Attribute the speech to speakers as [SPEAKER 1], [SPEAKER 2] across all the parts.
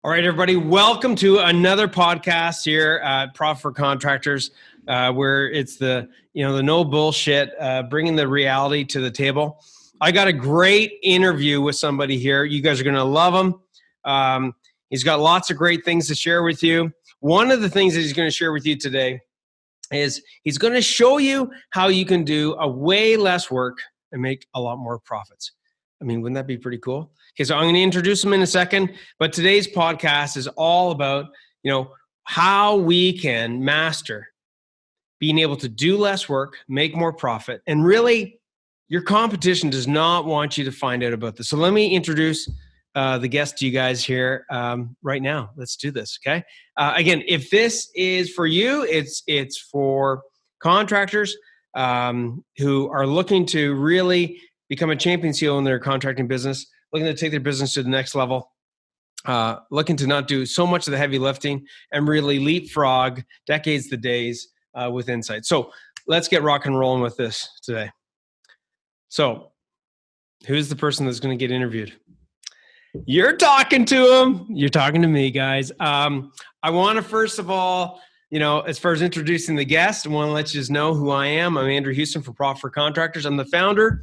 [SPEAKER 1] All right, everybody, welcome to another podcast here at Profit for Contractors, where it's the no bullshit, bringing the reality to the table. I got a great interview with somebody here. You guys are going to love him. He's got lots of great things to share with you. One of the things that he's going to share with you today is he's going to show you how you can do a way less work and make a lot more profits. I mean, wouldn't that be pretty cool? Okay, so I'm going to introduce him in a second, but today's podcast is all about, how we can master being able to do less work, make more profit, and really your competition does not want you to find out about this. So let me introduce the guest to you guys here right now. Let's do this, okay? Again, if this is for you, it's for contractors who are looking to really become a champion CEO in their contracting business, looking to take their business to the next level, looking to not do so much of the heavy lifting and really leapfrog decades to days with insight. So let's get rock and rolling with this today. So who's the person that's going to get interviewed? You're talking to him. You're talking to me, guys. I want to, first of all, as far as introducing the guest, I want to let you just know who I am. I'm Andrew Houston from Profit for Contractors. I'm the founder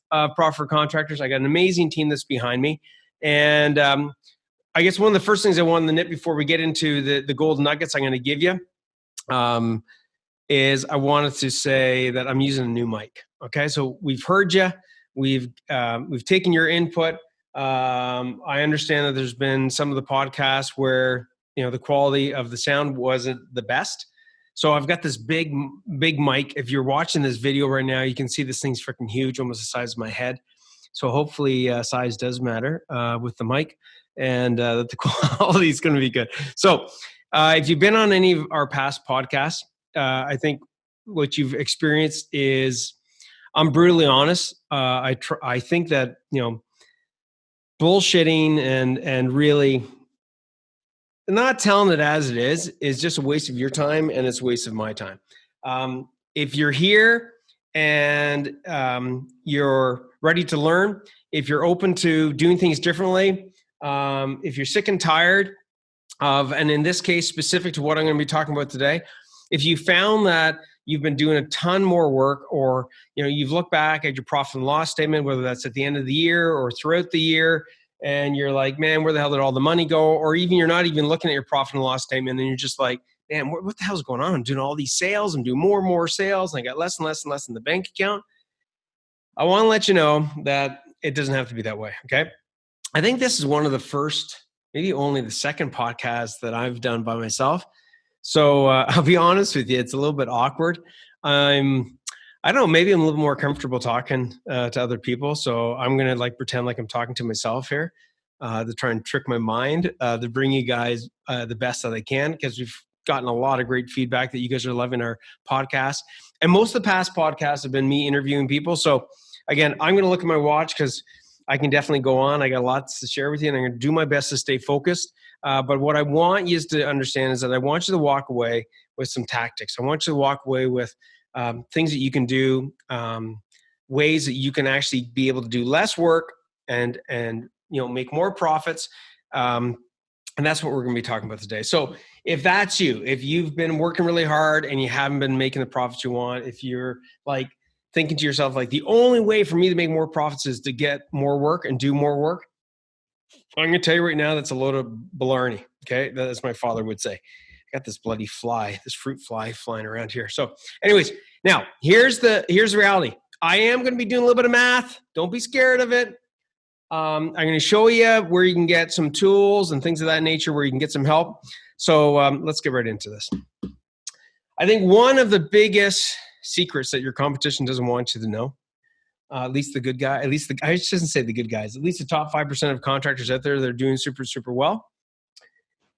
[SPEAKER 1] Profit for Contractors. I got an amazing team that's behind me. And I guess one of the first things I want to nip before we get into the golden nuggets I'm going to give you is I wanted to say that I'm using a new mic. Okay, so we've heard you. We've taken your input. I understand that there's been some of the podcasts where the quality of the sound wasn't the best. So I've got this big mic. If you're watching this video right now, you can see this thing's freaking huge, almost the size of my head. So hopefully size does matter with the mic, and that the quality is going to be good. So if you've been on any of our past podcasts, I think what you've experienced is, I'm brutally honest. I think that bullshitting and really not telling it as it is just a waste of your time, and it's a waste of my time. If you're here and you're ready to learn, if you're open to doing things differently, if you're sick and tired of, and in this case, specific to what I'm going to be talking about today, if you found that you've been doing a ton more work, or you've looked back at your profit and loss statement, whether that's at the end of the year or throughout the year, and you're like, man, where the hell did all the money go? Or even you're not even looking at your profit and loss statement, and you're just like, man, what the hell's going on? I'm doing all these sales. I'm doing more and more sales, and I got less and less and less in the bank account. I want to let you know that it doesn't have to be that way, okay? I think this is one of the first, maybe only the second podcast that I've done by myself. So I'll be honest with you, it's a little bit awkward. I don't know, maybe I'm a little more comfortable talking to other people. So I'm going to pretend like I'm talking to myself here to try and trick my mind to bring you guys the best that I can, because we've gotten a lot of great feedback that you guys are loving our podcast. And most of the past podcasts have been me interviewing people. So again, I'm going to look at my watch because I can definitely go on. I got lots to share with you, and I'm going to do my best to stay focused. But what I want you to understand is that I want you to walk away with some tactics. I want you to walk away with things that you can do, ways that you can actually be able to do less work and make more profits. And that's what we're going to be talking about today. So if that's you, if you've been working really hard and you haven't been making the profits you want, if you're thinking to yourself, the only way for me to make more profits is to get more work and do more work, I'm going to tell you right now, that's a load of blarney. Okay. That's my father would say. I got this bloody fly, this fruit fly flying around here. So anyways, now here's the reality. I am going to be doing a little bit of math. Don't be scared of it. I'm going to show you where you can get some tools and things of that nature, where you can get some help. So let's get right into this. I think one of the biggest secrets that your competition doesn't want you to know, at least the good guy, I shouldn't say the good guys, at least the top 5% of contractors out there that are doing super, super well,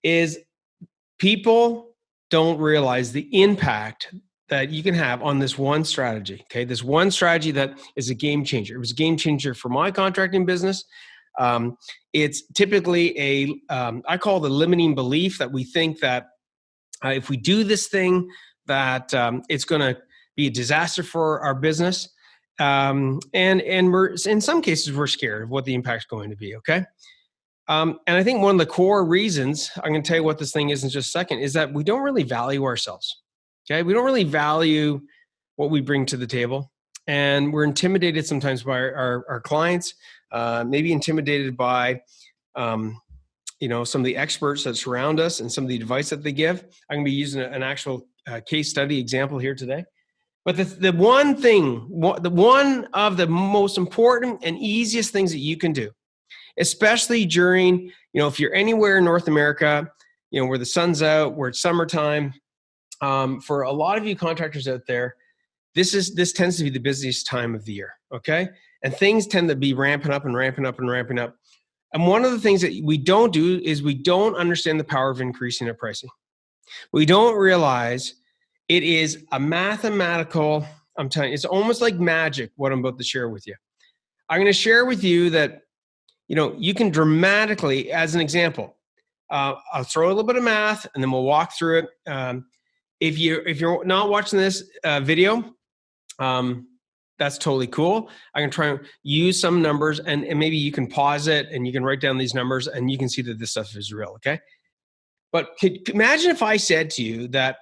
[SPEAKER 1] is people don't realize the impact that you can have on this one strategy. Okay. This one strategy that is a game changer. It was a game changer for my contracting business. It's typically I call it the limiting belief, that we think that if we do this thing, that it's going to be a disaster for our business. And we're, in some cases, we're scared of what the impact's going to be. Okay. And I think one of the core reasons, I'm going to tell you what this thing is in just a second, is that we don't really value ourselves. Okay. We don't really value what we bring to the table. And we're intimidated sometimes by our clients, maybe intimidated by, some of the experts that surround us and some of the advice that they give. I'm going to be using an actual case study example here today. But the one of the most important and easiest things that you can do, especially during, if you're anywhere in North America, where the sun's out, where it's summertime, for a lot of you contractors out there, this tends to be the busiest time of the year, okay? And things tend to be ramping up and ramping up and ramping up. And one of the things that we don't do is we don't understand the power of increasing our pricing. We don't realize it is a mathematical, I'm telling you, it's almost like magic what I'm about to share with you. I'm going to share with you that, you can dramatically, as an example, I'll throw a little bit of math and then we'll walk through it. If you're not watching this video, that's totally cool. I'm going to try and use some numbers and maybe you can pause it and you can write down these numbers and you can see that this stuff is real, okay? But imagine if I said to you that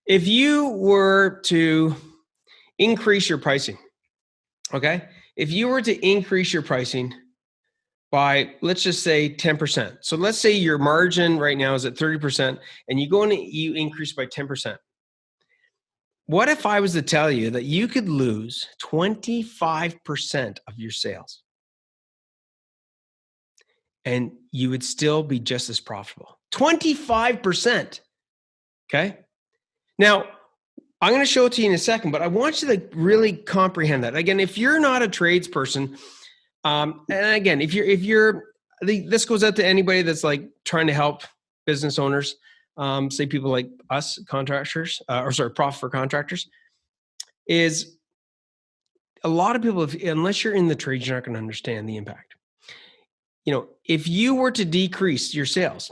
[SPEAKER 1] if you were to increase your pricing, okay? If you were to increase your pricing by, let's just say 10%. So let's say your margin right now is at 30% and you go and you increase by 10%. What if I was to tell you that you could lose 25% of your sales and you would still be just as profitable? 25%. Okay. Now, I'm going to show it to you in a second, but I want you to really comprehend that. Again, if you're not a tradesperson, and again, if you're, this goes out to anybody that's like trying to help business owners, say people like us contractors, profit for contractors, is a lot of people, unless you're in the trade, you're not going to understand the impact. If you were to decrease your sales,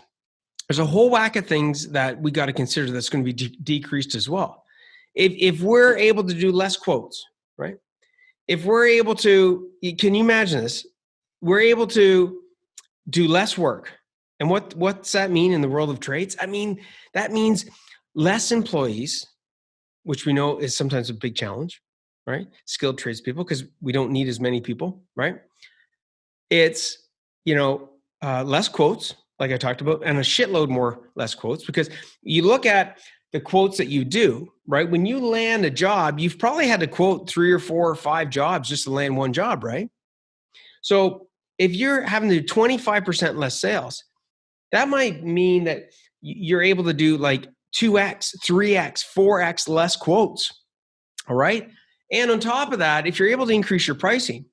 [SPEAKER 1] there's a whole whack of things that we got to consider that's going to be decreased as well. If we're able to do less quotes, right? If we're able to, can you imagine this? We're able to do less work. And what's that mean in the world of trades? I mean, that means less employees, which we know is sometimes a big challenge, right? Skilled tradespeople, because we don't need as many people, right? It's, less quotes, like I talked about, and a shitload more less quotes, because you look at the quotes that you do, right? When you land a job, you've probably had to quote 3 or 4 or 5 jobs just to land one job, right? So if you're having to do 25% less sales, that might mean that you're able to do like 2x, 3x, 4x less quotes. All right. And on top of that, if you're able to increase your pricing,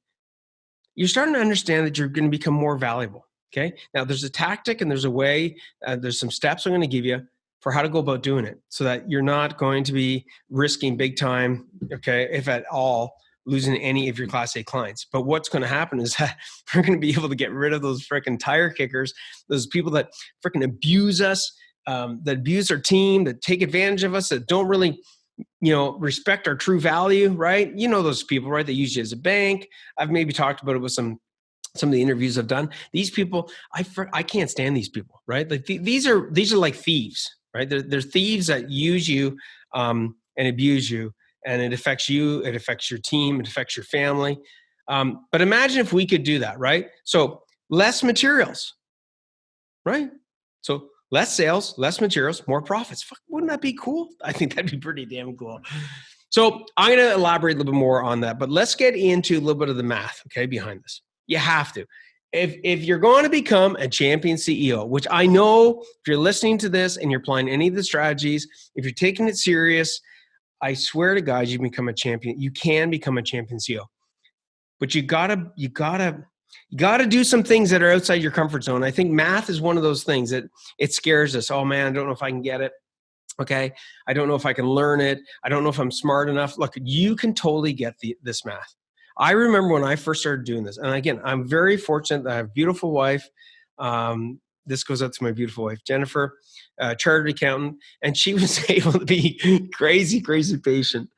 [SPEAKER 1] you're starting to understand that you're going to become more valuable. Okay. Now there's a tactic and there's a way, there's some steps I'm going to give you for how to go about doing it so that you're not going to be risking big time. Okay. If at all, losing any of your Class A clients. But what's going to happen is that we're going to be able to get rid of those freaking tire kickers, those people that freaking abuse us, that abuse our team, that take advantage of us, that don't really, respect our true value, right? Those people, right? They use you as a bank. I've maybe talked about it with some of the interviews I've done. These people, I can't stand these people, right? Like these are like thieves, right? They're thieves that use you and abuse you. And it affects you, it affects your team, it affects your family. But imagine if we could do that, right? So less materials, right? So less sales, less materials, more profits. Fuck, wouldn't that be cool? I think that'd be pretty damn cool. So I'm going to elaborate a little bit more on that, but let's get into a little bit of the math, okay, behind this. You have to. If you're going to become a champion CEO, which I know if you're listening to this and you're applying any of the strategies, if you're taking it serious, I swear to God, you become a champion. You can become a champion CEO, but you gotta do some things that are outside your comfort zone. I think math is one of those things that it scares us. Oh man, I don't know if I can get it. Okay, I don't know if I can learn it. I don't know if I'm smart enough. Look, you can totally get this math. I remember when I first started doing this, and again, I'm very fortunate that I have a beautiful wife. This goes out to my beautiful wife, Jennifer, chartered accountant, and she was able to be crazy patient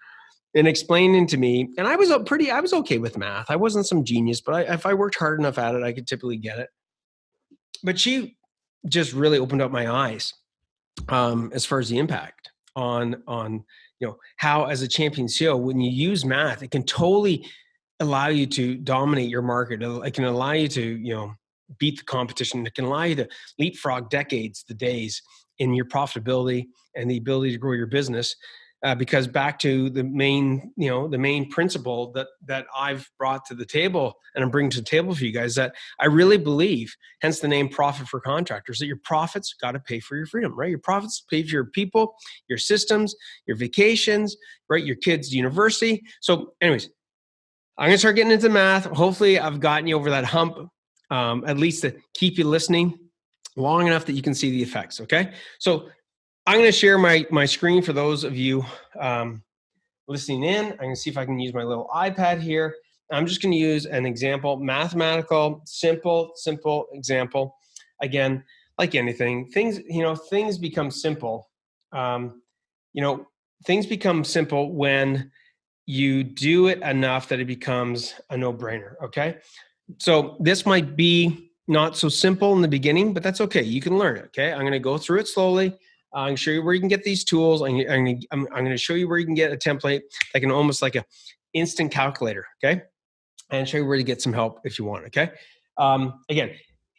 [SPEAKER 1] in explaining to me. And I was okay with math. I wasn't some genius, but if I worked hard enough at it, I could typically get it. but she just really opened up my eyes as far as the impact on how, as a champion CEO, when you use math, it can totally allow you to dominate your market. It can allow you to beat the competition. It can allow you to leapfrog decades, the days in your profitability and the ability to grow your business. Because back to the main principle that I've brought to the table and I'm bringing to the table for you guys, that I really believe, hence the name Profit for Contractors, that your profits got to pay for your freedom, right? Your profits pay for your people, your systems, your vacations, right? Your kids' university. So anyways, I'm going to start getting into math. Hopefully I've gotten you over that hump, at least to keep you listening long enough that you can see the effects. Okay. So I'm going to share my screen for those of you listening in. I'm going to see if I can use my little iPad here. I'm just going to use an example, mathematical, simple example. Again, like anything, things become simple. Things become simple when you do it enough that it becomes a no-brainer. Okay. So this might be not so simple in the beginning, but that's okay. You can learn it. Okay. I'm going to go through it slowly. I'm going to show you where you can get these tools. I'm going to show you where you can get a template, like almost like an instant calculator. Okay. And show you where to get some help if you want. Okay. Again,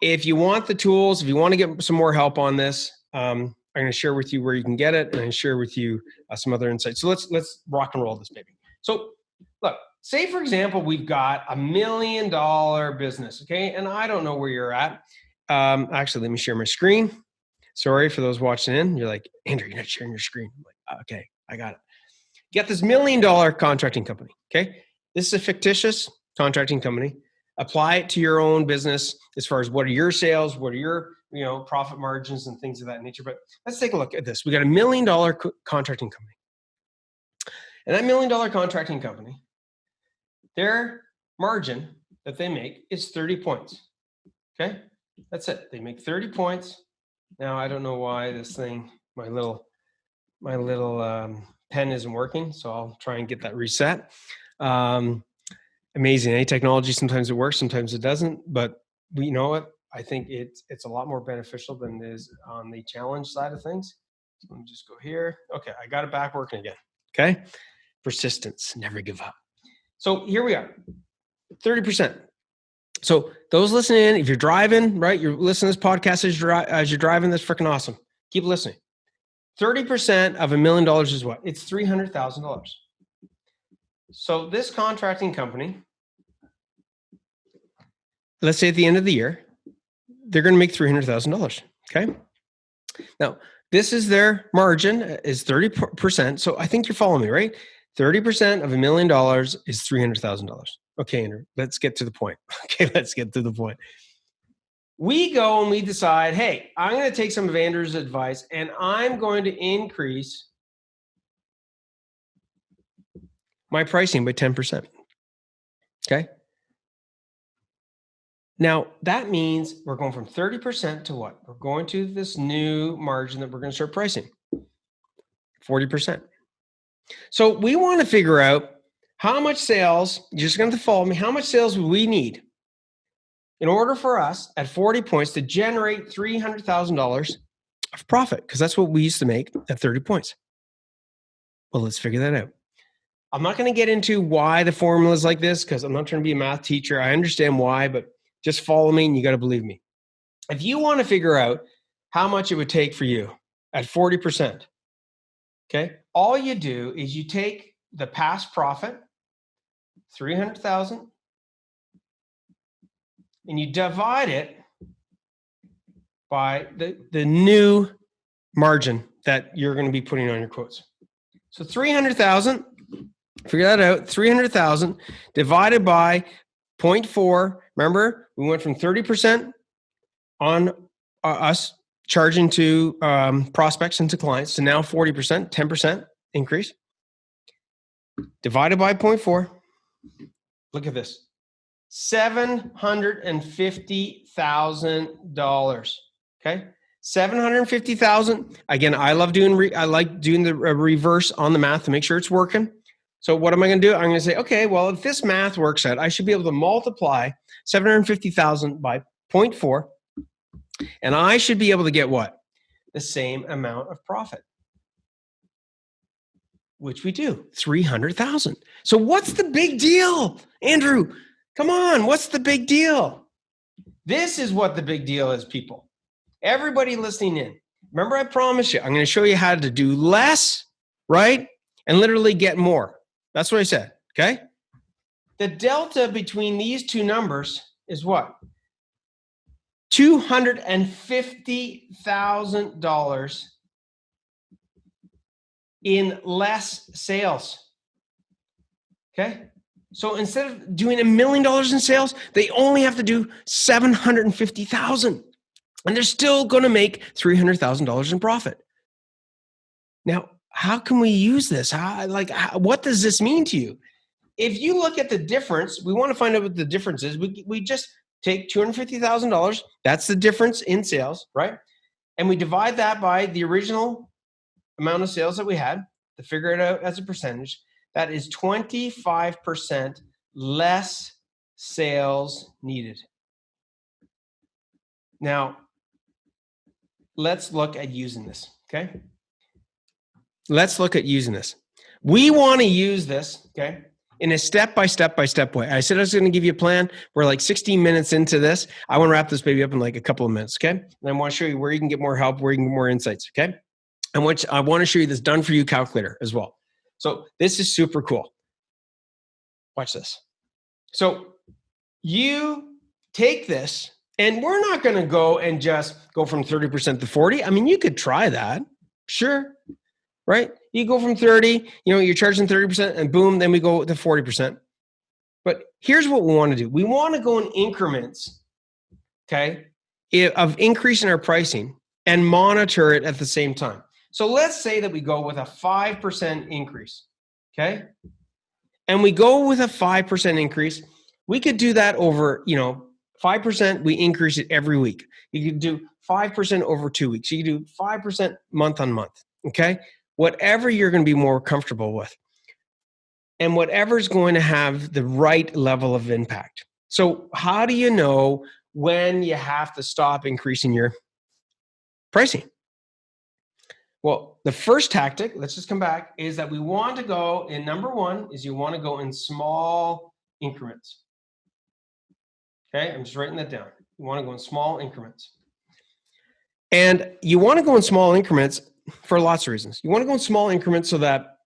[SPEAKER 1] if you want the tools, if you want to get some more help on this, I'm going to share with you where you can get it, and I'm going to share with you some other insights. So let's rock and roll this baby. So look, say for example, we've got $1 million business. Okay. And I don't know where you're at. Actually, let me share my screen. Sorry for those watching in. You're like, Andrew, you're not sharing your screen. I'm like, okay, I got it. You got this $1 million contracting company. Okay. This is a fictitious contracting company. Apply it to your own business as far as what are your sales, what are your profit margins and things of that nature. But let's take a look at this. We got $1 million contracting company. And that $1 million contracting company, their margin that they make is 30 points. Okay. That's it. They make 30 points. Now, I don't know why this thing, my little pen isn't working, so I'll try and get that reset. Amazing. Technology, sometimes it works, sometimes it doesn't, but you know what? I think it's a lot more beneficial than it is on the challenge side of things. So let me just go here. Okay, I got it back working again. Okay. Persistence, never give up. So here we are, 30%. So those listening in, if you're driving, right, you're listening to this podcast as you're driving, that's freaking awesome. Keep listening. 30% of $1 million is what? It's $300,000. So this contracting company, let's say at the end of the year, they're going to make $300,000. Okay. Now, this is their margin is 30%. So I think you're following me, right? 30% of $1 million is $300,000. Okay, Andrew, let's get to the point. Okay, let's get to the point. We go and we decide, hey, I'm going to take some of Andrew's advice and I'm going to increase my pricing by 10%. Okay. Now, that means we're going from 30% to what? We're going to this new margin that we're going to start pricing, 40%. So we want to figure out how much sales, you're just going to follow me, how much sales would we need in order for us at 40 points to generate $300,000 of profit? Because that's what we used to make at 30 points. Well, let's figure that out. I'm not going to get into why the formula is like this because I'm not trying to be a math teacher. I understand why, but just follow me and you got to believe me. If you want to figure out how much it would take for you at 40%, okay, all you do is you take the past profit, 300,000, and you divide it by the new margin that you're going to be putting on your quotes. So 300,000, figure that out, 300,000 divided by 0.4. Remember, we went from 30% on us charging to prospects and to clients to now 40%, 10% increase. Divided by 0.4. Look at this. $750,000. Okay. 750,000. Again, I like doing the reverse on the math to make sure it's working. So what am I going to do? I'm going to say, okay, well, if this math works out, I should be able to multiply 750,000 by 0.4. And I should be able to get what? The same amount of profit, which we do, 300,000. So what's the big deal, Andrew? Come on, what's the big deal? This is what the big deal is, people. Everybody listening in. Remember, I promised you, I'm going to show you how to do less, right? And literally get more. That's what I said, okay? The delta between these two numbers is what? $250,000 in less sales. Okay? So instead of doing $1 million in sales, they only have to do $750,000. And they're still going to make $300,000 in profit. Now, how can we use this? What does this mean to you? If you look at the difference, we want to find out what the difference is. We just take $250,000. That's the difference in sales, right? And we divide that by the original amount of sales that we had to figure it out as a percentage. That is 25% less sales needed. Now, let's look at using this, okay? Let's look at using this. We want to use this, okay, in a step-by-step way. I said I was going to give you a plan. We're like 16 minutes into this. I want to wrap this baby up in like a couple of minutes, okay? And I want to show you where you can get more help, where you can get more insights, okay? And I want to show you this done-for-you calculator as well. So this is super cool. Watch this. So you take this, and we're not going to go and just go from 30% to 40. I mean, you could try that, sure, right? You go from 30, you're charging 30%, and boom, then we go to 40%. But here's what we want to do. We want to go in increments, okay, of increasing our pricing and monitor it at the same time. So let's say that we go with a 5% increase, okay? And we go with a 5% increase. We could do that over, 5%, we increase it every week. You could do 5% over 2 weeks. You could do 5% month on month, okay? Whatever you're going to be more comfortable with. And whatever's going to have the right level of impact. So how do you know when you have to stop increasing your pricing? Well, the first tactic, let's just come back, is that we want to go in number one is you want to go in small increments. Okay, I'm just writing that down. You want to go in small increments. And you want to go in small increments for lots of reasons. You want to go in small increments so that,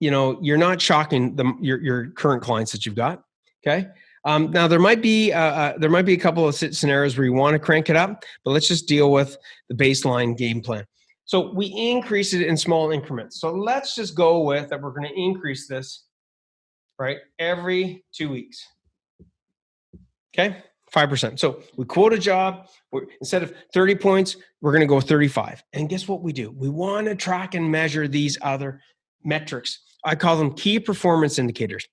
[SPEAKER 1] you're not shocking your current clients that you've got. Okay. Now there might be a couple of scenarios where you want to crank it up, but let's just deal with the baseline game plan. So we increase it in small increments. So let's just go with that. We're going to increase this, right, every 2 weeks. Okay, 5%. So we quote a job. Instead of 30 points, we're going to go 35. And guess what we do? We want to track and measure these other metrics. I call them key performance indicators.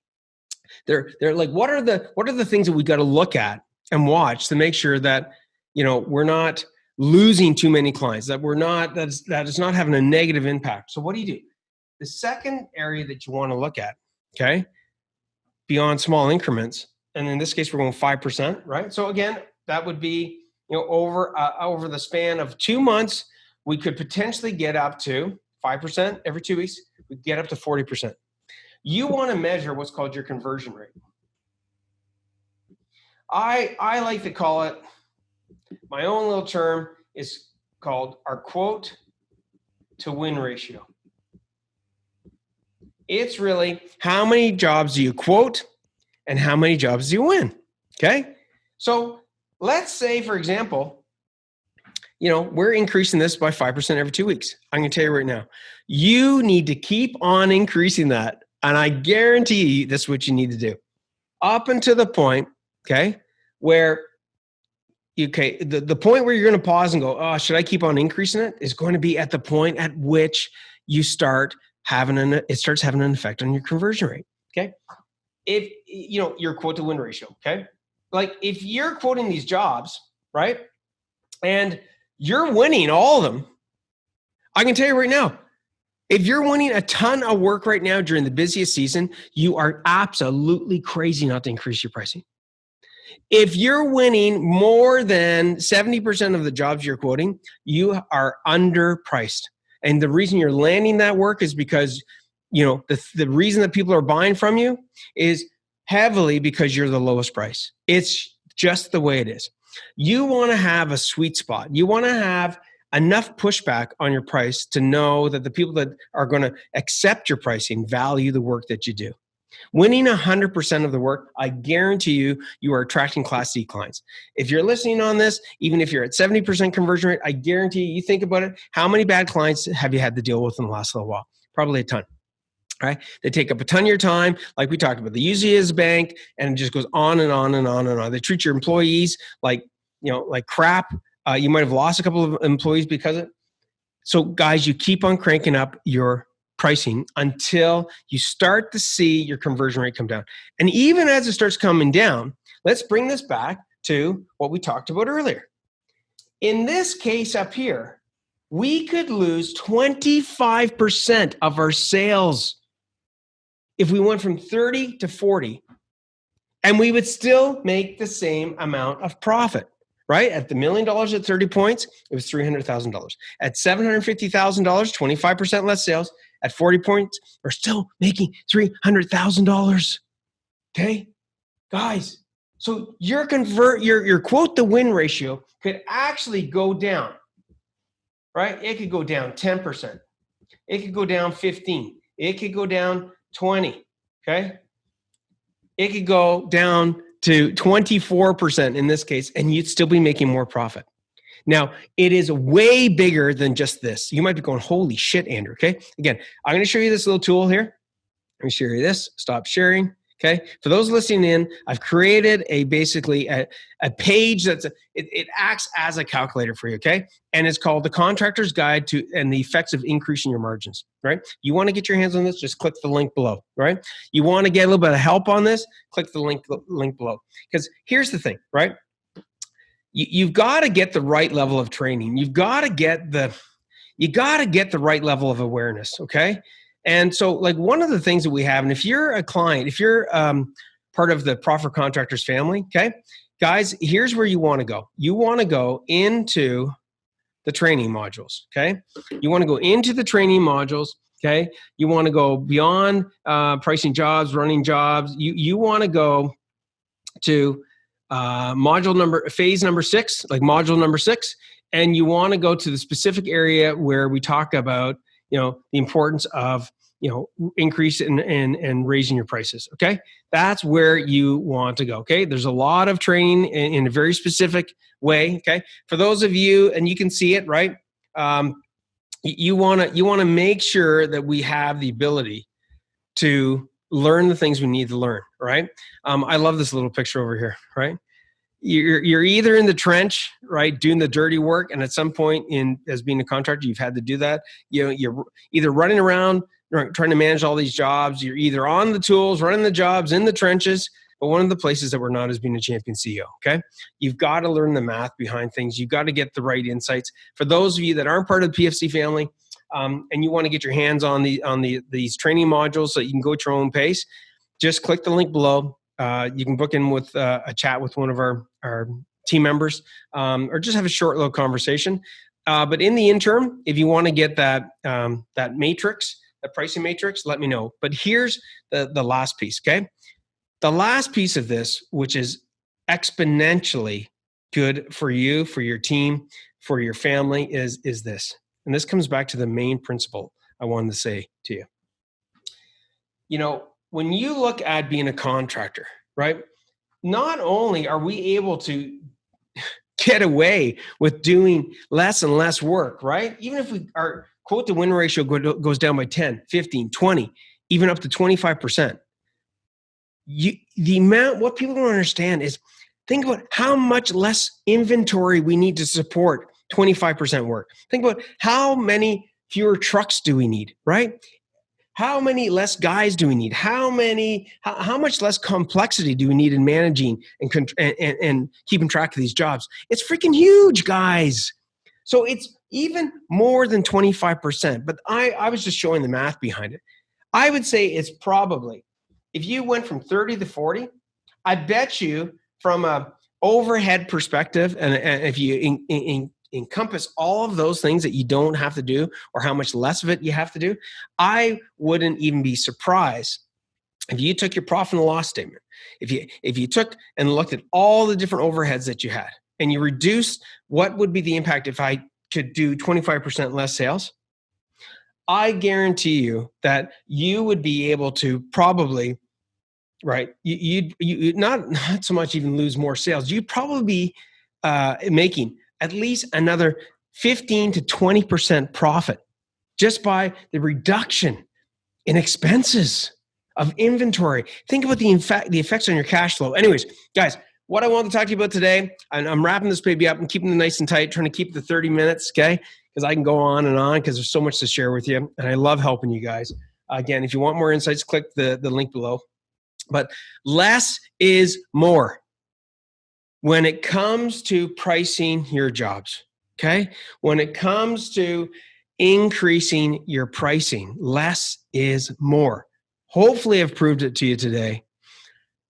[SPEAKER 1] They're like, what are the things that we got to look at and watch to make sure that, we're not losing too many clients, that that is not having a negative impact. So what do you do? The second area that you want to look at, okay, beyond small increments, and in this case, we're going 5%, right? So again, that would be, over the span of 2 months, we could potentially get up to 5% every 2 weeks. We get up to 40%. You want to measure what's called your conversion rate. I like to call it, my own little term is called our quote to win ratio. It's really how many jobs do you quote and how many jobs do you win, okay? So let's say, for example, we're increasing this by 5% every 2 weeks. I'm going to tell you right now, you need to keep on increasing that. And I guarantee you this is what you need to do. Up until the point, okay, where, the point where you're going to pause and go, oh, should I keep on increasing it? Is going to be at the point at which you start having it starts having an effect on your conversion rate, okay? If, your quote to win ratio, okay? Like if you're quoting these jobs, right, and you're winning all of them, I can tell you right now, if you're winning a ton of work right now during the busiest season, you are absolutely crazy not to increase your pricing. If you're winning more than 70% of the jobs you're quoting, you are underpriced. And the reason you're landing that work is because, the reason that people are buying from you is heavily because you're the lowest price. It's just the way it is. You want to have a sweet spot. You want to have enough pushback on your price to know that the people that are going to accept your pricing value the work that you do. Winning 100% of the work, I guarantee you are attracting Class C clients. If you're listening on this, even if you're at 70% conversion rate, I guarantee you think about it, how many bad clients have you had to deal with in the last little while? Probably a ton. Right? They take up a ton of your time, like we talked about. They use you as a bank, and it just goes on and on and on and on. They treat your employees like crap. You might have lost a couple of employees because of it. So, guys, you keep on cranking up your pricing until you start to see your conversion rate come down. And even as it starts coming down, let's bring this back to what we talked about earlier. In this case up here, we could lose 25% of our sales if we went from 30 to 40, and we would still make the same amount of profit, right? At the $1 million at 30 points, it was $300,000. At $750,000, 25% less sales, at 40 points, we're still making $300,000. Okay, guys. So your quote to win ratio could actually go down, right? It could go down 10%. It could go down 15. It could go down 20. Okay, it could go down to 24% in this case, and you'd still be making more profit. Now, it is way bigger than just this. You might be going, holy shit, Andrew. Okay. Again, I'm going to show you this little tool here. Let me show you this. Stop sharing. Okay. For those listening in, I've created basically a page it acts as a calculator for you. Okay. And it's called the Contractor's Guide to and the Effects of Increasing Your Margins. Right. You want to get your hands on this? Just click the link below. Right. You want to get a little bit of help on this? Click the link below. Because here's the thing. Right. You've got to get the right level of training. You've got to get the right level of awareness. Okay. And so like one of the things that we have, and if you're a client, if you're part of the Profit Contractors family, okay, guys, here's where you want to go. You want to go into the training modules. Okay. You want to go into the training modules. Okay. You want to go beyond pricing jobs, running jobs. You want to go to phase number 6, like module number 6, and you want to go to the specific area where we talk about, the importance of, increase and raising your prices. Okay. That's where you want to go. Okay. There's a lot of training in a very specific way. Okay. For those of you, and you can see it, right? You want to make sure that we have the ability to learn the things we need to learn, right? I love this little picture over here, right? You're either in the trench, right, doing the dirty work, and at some point as being a contractor, you've had to do that. You're either running around trying to manage all these jobs. You're either on the tools, running the jobs in the trenches, but one of the places that we're not is being a champion CEO, okay? You've got to learn the math behind things. You've got to get the right insights. For those of you that aren't part of the PFC family, and you want to get your hands on these training modules so you can go at your own pace, just click the link below. You can book in with a chat with one of our team members, or just have a short little conversation. But in the interim, if you want to get that matrix, the pricing matrix, let me know. But here's the last piece, okay? The last piece of this, which is exponentially good for you, for your team, for your family, is this. And this comes back to the main principle I wanted to say to you. When you look at being a contractor, right, not only are we able to get away with doing less and less work, right? Even if our quote to win ratio goes down by 10, 15, 20, even up to 25%. What people don't understand is, think about how much less inventory we need to support 25% work. Think about how many fewer trucks do we need, right? How many less guys do we need? How much less complexity do we need in managing and keeping track of these jobs? It's freaking huge, guys. So it's even more than 25%. But I was just showing the math behind it. I would say it's probably, if you went from 30 to 40, I bet you from a overhead perspective, and if you encompass all of those things that you don't have to do or how much less of it you have to do, I wouldn't even be surprised if you took your profit and loss statement, if you took and looked at all the different overheads that you had and you reduced what would be the impact if I could do 25% less sales, I guarantee you that you would be able to probably, right, you not so much even lose more sales. You'd probably be making at least another 15 to 20% profit just by the reduction in expenses of inventory. Think about the effects on your cash flow. Anyways, guys, what I want to talk to you about today, and I'm wrapping this baby up and keeping it nice and tight, trying to keep the 30 minutes, okay? Because I can go on and on because there's so much to share with you, and I love helping you guys. Again, if you want more insights, click the link below. But less is more when it comes to pricing your jobs, okay? When it comes to increasing your pricing, less is more. Hopefully I've proved it to you today.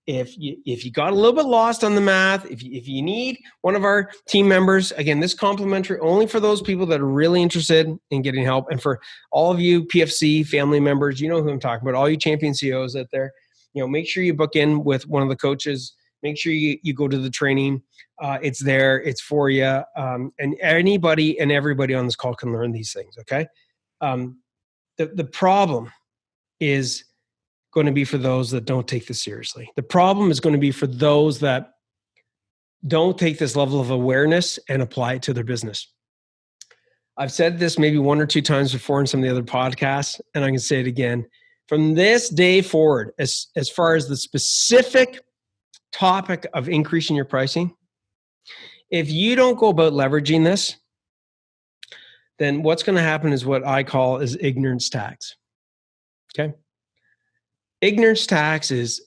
[SPEAKER 1] If you got a little bit lost on the math, if you need one of our team members, again, this complimentary only for those people that are really interested in getting help. And for all of you PFC family members, you know who I'm talking about, all you champion CEOs out there, make sure you book in with one of the coaches. Make sure you go to the training. It's there. It's for you. And anybody and everybody on this call can learn these things, okay? The problem is going to be for those that don't take this seriously. The problem is going to be for those that don't take this level of awareness and apply it to their business. I've said this maybe one or two times before in some of the other podcasts, and I can say it again. From this day forward, as far as the specific topic of increasing your pricing, if you don't go about leveraging this, then what's going to happen is what I call is ignorance tax. Okay? Ignorance tax is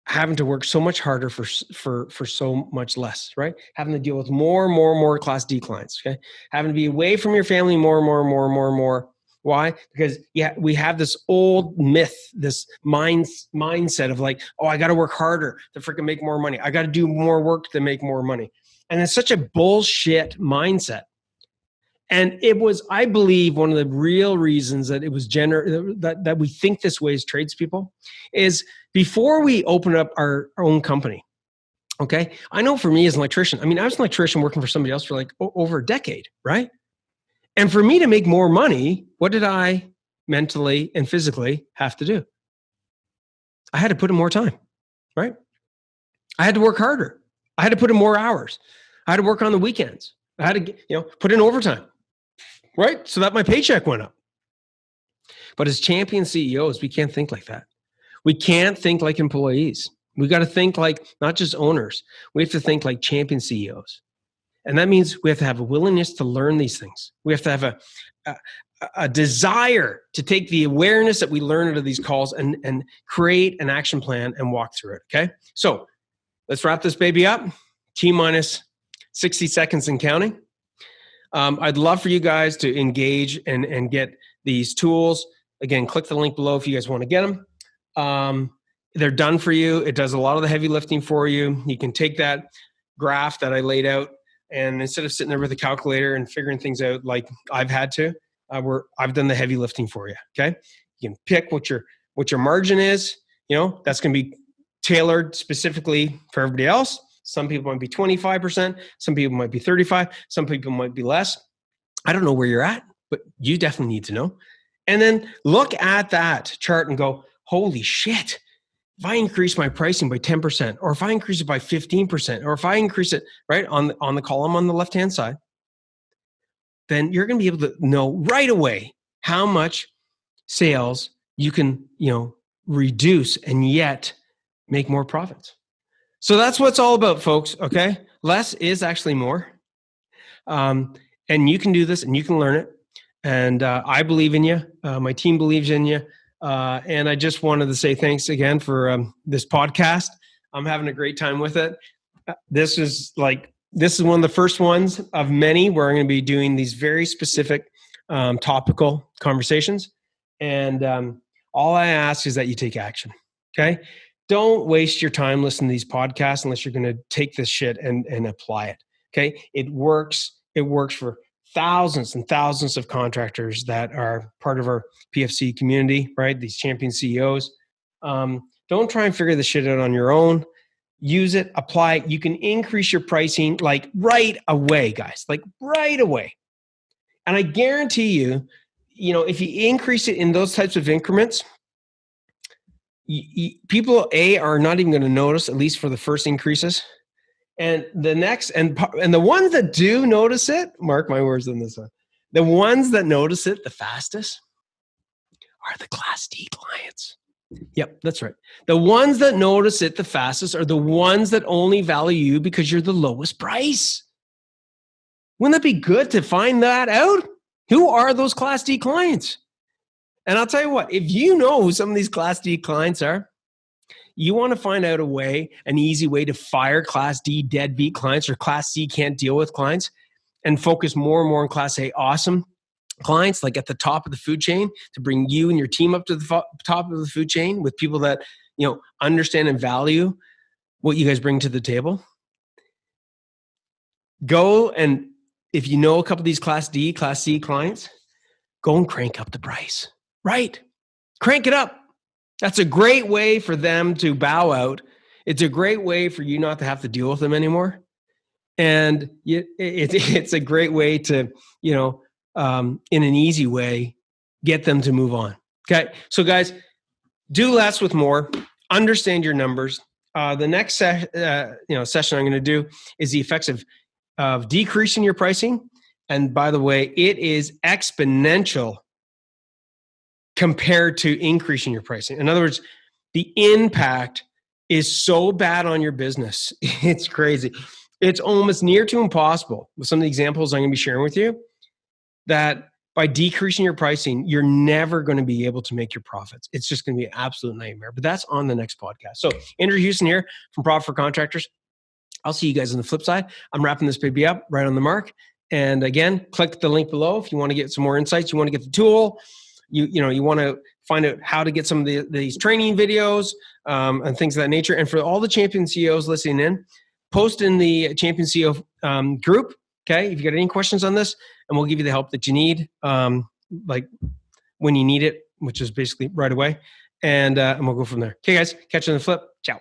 [SPEAKER 1] having to work so much harder for so much less, right? Having to deal with more class D clients, okay? Having to be away from your family more. Why? Because we have this old myth, this mindset of like, oh, I got to work harder to freaking make more money. I got to do more work to make more money. And it's such a bullshit mindset. And it was, I believe, one of the real reasons that it was that we think this way as tradespeople is before we open up our own company. Okay, I know for me as an electrician, I was an electrician working for somebody else for like over a decade, right? And for me to make more money, what did I mentally and physically have to do? I had to put in more time, right? I had to work harder. I had to put in more hours. I had to work on the weekends. I had to, put in overtime, right? So that my paycheck went up. But as champion CEOs, we can't think like that. We can't think like employees. We got to think like not just owners. We have to think like champion CEOs. And that means we have to have a willingness to learn these things. We have to have a desire to take the awareness that we learn out of these calls and create an action plan and walk through it, okay? So let's wrap this baby up. T-minus 60 seconds and counting. I'd love for you guys to engage and get these tools. Again, click the link below if you guys want to get them. They're done for you. It does a lot of the heavy lifting for you. You can take that graph that I laid out, and instead of sitting there with a calculator and figuring things out like I've had to, I've done the heavy lifting for you. Okay, you can pick what your margin is. That's going to be tailored specifically for everybody else. Some people might be 25%. Some people might be 35%. Some people might be less. I don't know where you're at, but you definitely need to know. And then look at that chart and go, holy shit. If I increase my pricing by 10%, or if I increase it by 15%, or if I increase it right on the column on the left-hand side, then you're going to be able to know right away how much sales you can, reduce and yet make more profits. So that's what it's all about, folks. Okay. Less is actually more. And you can do this and you can learn it. And I believe in you. My team believes in you. And I just wanted to say thanks again for this podcast. I'm having a great time with it. This is one of the first ones of many where I'm going to be doing these very specific topical conversations. And all I ask is that you take action. Okay. don't waste your time listening to these podcasts unless you're going to take this shit and apply it. Okay. It works. It works for thousands and thousands of contractors that are part of our PFC community, right? These champion CEOs. Don't try and figure this shit out on your own. Use it, apply it. You can increase your pricing like right away, guys, like right away. And I guarantee you, if you increase it in those types of increments, people are not even going to notice, at least for the first increases. And the next, and the ones that do notice it, mark my words on this one, the ones that notice it the fastest are the Class D clients. Yep, that's right. The ones that notice it the fastest are the ones that only value you because you're the lowest price. Wouldn't that be good to find that out? Who are those Class D clients? And I'll tell you what, if you know who some of these Class D clients are, you want to find out an easy way to fire Class D deadbeat clients or Class C can't deal with clients and focus more and more on Class A awesome clients, like at the top of the food chain, to bring you and your team up to the top of the food chain with people that, understand and value what you guys bring to the table. Go, and if you know a couple of these Class D, Class C clients, go and crank up the price, right? Crank it up. That's a great way for them to bow out. It's a great way for you not to have to deal with them anymore. And it's a great way to, in an easy way, get them to move on. Okay. So guys, do less with more, understand your numbers. The next session I'm going to do is the effects of decreasing your pricing. And by the way, it is exponential compared to increasing your pricing. In other words, the impact is so bad on your business. It's crazy. It's almost near to impossible with some of the examples I'm going to be sharing with you, that by decreasing your pricing, you're never going to be able to make your profits. It's just going to be an absolute nightmare. But that's on the next podcast. So Andrew Houston here from Profit for Contractors. I'll see you guys on the flip side. I'm wrapping this baby up right on the mark. And again, click the link below if you want to get some more insights. You want to get the tool. You want to find out how to get some of these training videos and things of that nature. And for all the champion CEOs listening in, post in the champion CEO group. Okay, if you got any questions on this, and we'll give you the help that you need, like when you need it, which is basically right away. And we'll go from there. Okay, guys, catch you on the flip. Ciao.